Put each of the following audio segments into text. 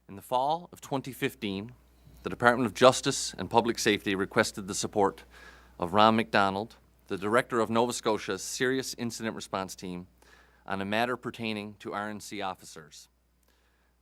In the fall of 2015, the Department of Justice and Public Safety requested the support of Ronald McDonald, the Director of Nova Scotia's Serious Incident Response Team, on a matter pertaining to RNC officers.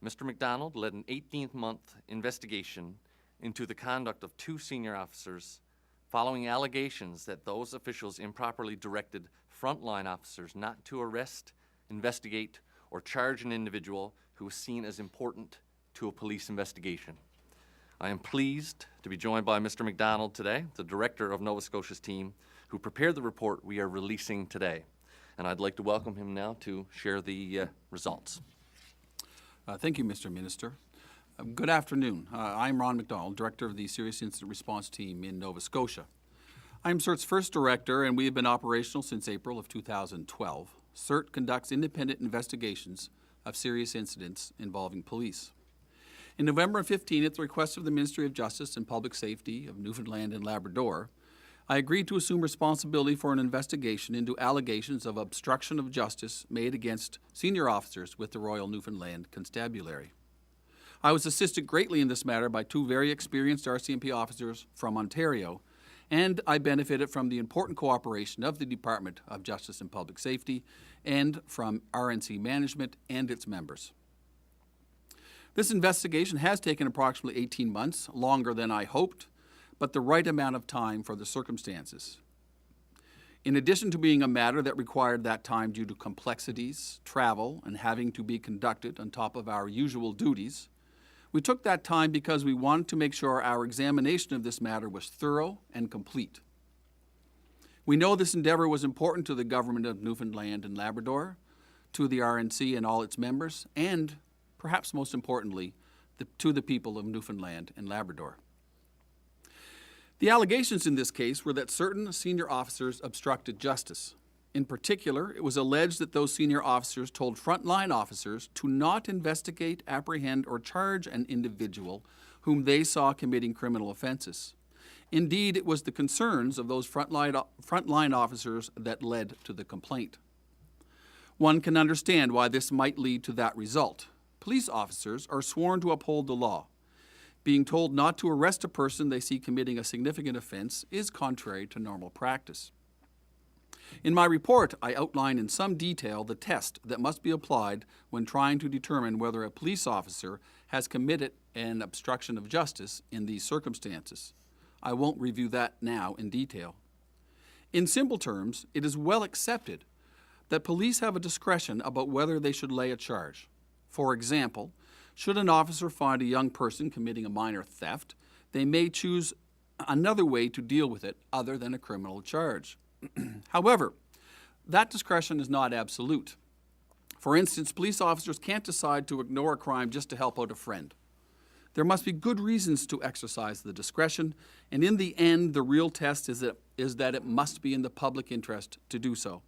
Mr. McDonald led an 18-month investigation into the conduct of two senior officers following allegations that those officials improperly directed frontline officers not to arrest, investigate, or charge an individual who was seen as important to a police investigation. I am pleased to be joined by Mr. McDonald today, the Director of Nova Scotia's team, who prepared the report we are releasing today. And I'd like to welcome him now to share the results. Thank you, Mr. Minister. Good afternoon. I'm Ron McDonald, Director of the Serious Incident Response Team in Nova Scotia. I'm CERT's first director, and we have been operational since April of 2012. CERT conducts independent investigations of serious incidents involving police. In November of 2015, at the request of the Ministry of Justice and Public Safety of Newfoundland and Labrador, I agreed to assume responsibility for an investigation into allegations of obstruction of justice made against senior officers with the Royal Newfoundland Constabulary. I was assisted greatly in this matter by two very experienced RCMP officers from Ontario, and I benefited from the important cooperation of the Department of Justice and Public Safety and from RNC management and its members. This investigation has taken approximately 18 months, longer than I hoped, but the right amount of time for the circumstances. In addition to being a matter that required that time due to complexities, travel, and having to be conducted on top of our usual duties, we took that time because we wanted to make sure our examination of this matter was thorough and complete. We know this endeavor was important to the Government of Newfoundland and Labrador, to the RNC and all its members, and perhaps most importantly, to the people of Newfoundland and Labrador. The allegations in this case were that certain senior officers obstructed justice. In particular, it was alleged that those senior officers told frontline officers to not investigate, apprehend, or charge an individual whom they saw committing criminal offenses. Indeed, it was the concerns of those frontline officers that led to the complaint. One can understand why this might lead to that result. Police officers are sworn to uphold the law. Being told not to arrest a person they see committing a significant offense is contrary to normal practice. In my report, I outline in some detail the test that must be applied when trying to determine whether a police officer has committed an obstruction of justice in these circumstances. I won't review that now in detail. In simple terms, it is well accepted that police have a discretion about whether they should lay a charge. For example, should an officer find a young person committing a minor theft, they may choose another way to deal with it other than a criminal charge. However, that discretion is not absolute. For instance, police officers can't decide to ignore a crime just to help out a friend. There must be good reasons to exercise the discretion, and in the end, the real test is that it must be in the public interest to do so.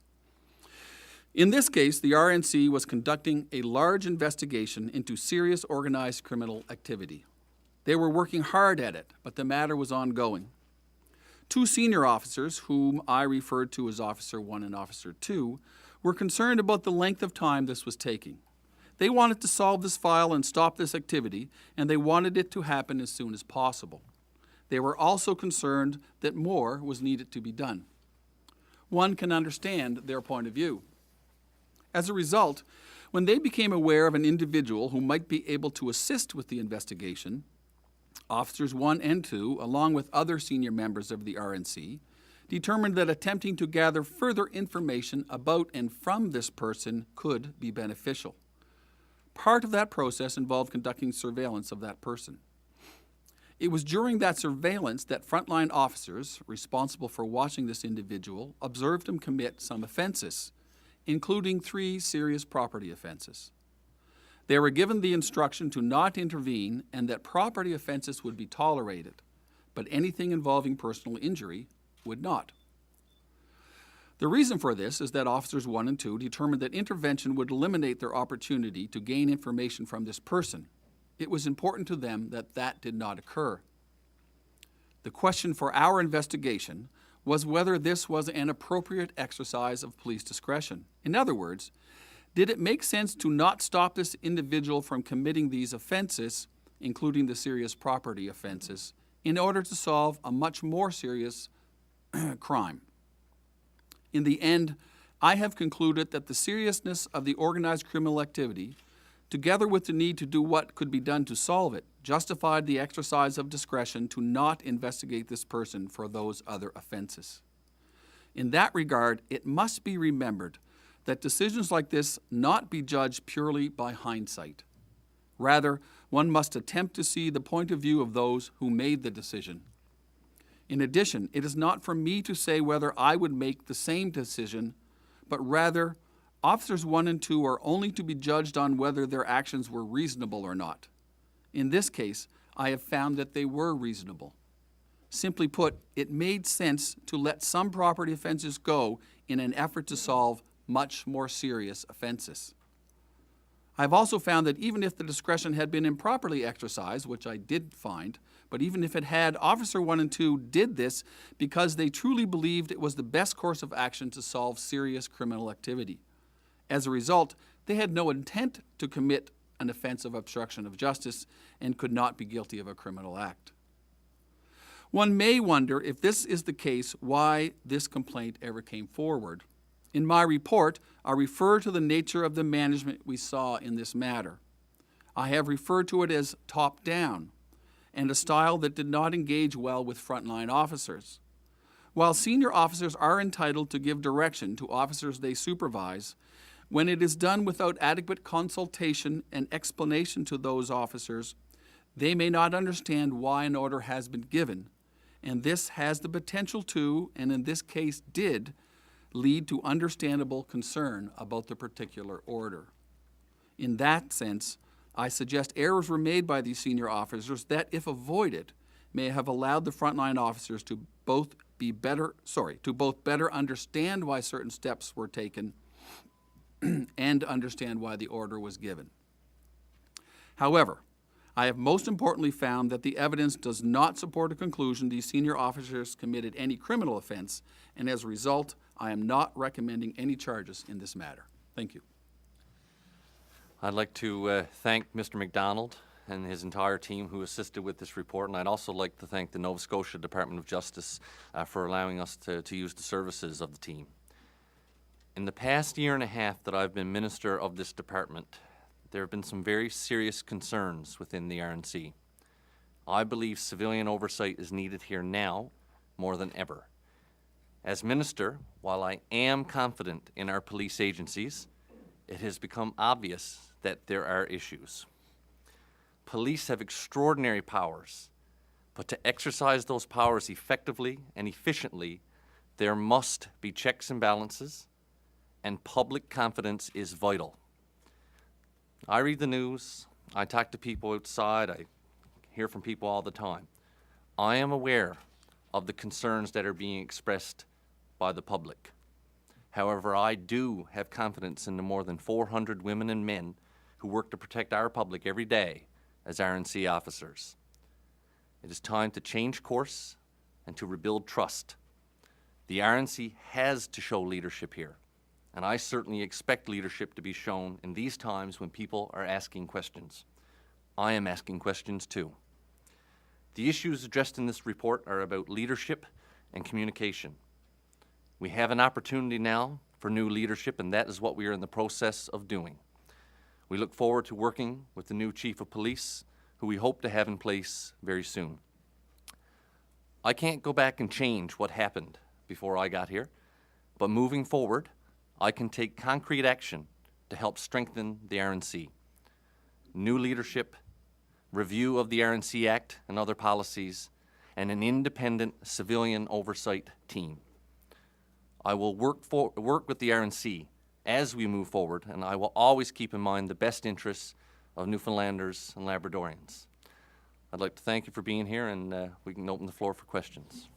In this case, the RNC was conducting a large investigation into serious organized criminal activity. They were working hard at it, but the matter was ongoing. Two senior officers, whom I referred to as Officer 1 and Officer 2, were concerned about the length of time this was taking. They wanted to solve this file and stop this activity, and they wanted it to happen as soon as possible. They were also concerned that more was needed to be done. One can understand their point of view. As a result, when they became aware of an individual who might be able to assist with the investigation, Officers 1 and 2, along with other senior members of the RNC, determined that attempting to gather further information about and from this person could be beneficial. Part of that process involved conducting surveillance of that person. It was during that surveillance that frontline officers responsible for watching this individual observed him commit some offenses, including 3 serious property offenses. They were given the instruction to not intervene and that property offenses would be tolerated, but anything involving personal injury would not. The reason for this is that Officers 1 and 2 determined that intervention would eliminate their opportunity to gain information from this person. It was important to them that that did not occur. The question for our investigation was whether this was an appropriate exercise of police discretion. In other words, Did it make sense to not stop this individual from committing these offenses, including the serious property offenses, in order to solve a much more serious crime? In the end, I have concluded that the seriousness of the organized criminal activity, together with the need to do what could be done to solve it, justified the exercise of discretion to not investigate this person for those other offenses. In that regard, it must be remembered that decisions like this not be judged purely by hindsight. Rather, one must attempt to see the point of view of those who made the decision. In addition, it is not for me to say whether I would make the same decision, but rather, officers 1 and 2 are only to be judged on whether their actions were reasonable or not. In this case, I have found that they were reasonable. Simply put, it made sense to let some property offenses go in an effort to solve much more serious offenses. I have also found that even if the discretion had been improperly exercised, which I did find, but even if it had, Officer 1 and 2 did this because they truly believed it was the best course of action to solve serious criminal activity. As a result, they had no intent to commit an offense of obstruction of justice and could not be guilty of a criminal act. One may wonder if this is the case, why this complaint ever came forward. In my report, I refer to the nature of the management we saw in this matter. I have referred to it as top-down, and a style that did not engage well with frontline officers. While senior officers are entitled to give direction to officers they supervise, when it is done without adequate consultation and explanation to those officers, they may not understand why an order has been given, and this has the potential to, and in this case did, lead to understandable concern about the particular order. In that sense, I suggest errors were made by these senior officers that, if avoided, may have allowed the frontline officers to both better understand why certain steps were taken and understand why the order was given. However, I have most importantly found that the evidence does not support a conclusion these senior officers committed any criminal offense, and as a result, I am not recommending any charges in this matter. Thank you. I'd like to thank Mr. McDonald and his entire team who assisted with this report, and I'd also like to thank the Nova Scotia Department of Justice for allowing us to use the services of the team. In the past year and a half that I've been Minister of this department, there have been some very serious concerns within the RNC. I believe civilian oversight is needed here now more than ever. As Minister, while I am confident in our police agencies, it has become obvious that there are issues. Police have extraordinary powers, but to exercise those powers effectively and efficiently, there must be checks and balances, and public confidence is vital. I read the news, I talk to people outside, I hear from people all the time. I am aware of the concerns that are being expressed by the public. However, I do have confidence in the more than 400 women and men who work to protect our public every day as RNC officers. It is time to change course and to rebuild trust. The RNC has to show leadership here, and I certainly expect leadership to be shown in these times when people are asking questions. I am asking questions too. The issues addressed in this report are about leadership and communication. We have an opportunity now for new leadership, and that is what we are in the process of doing. We look forward to working with the new Chief of Police, who we hope to have in place very soon. I can't go back and change what happened before I got here, but moving forward, I can take concrete action to help strengthen the RNC. New leadership, review of the RNC Act and other policies, and an independent civilian oversight team. I will work with the RNC as we move forward, and I will always keep in mind the best interests of Newfoundlanders and Labradorians. I'd like to thank you for being here, and we can open the floor for questions.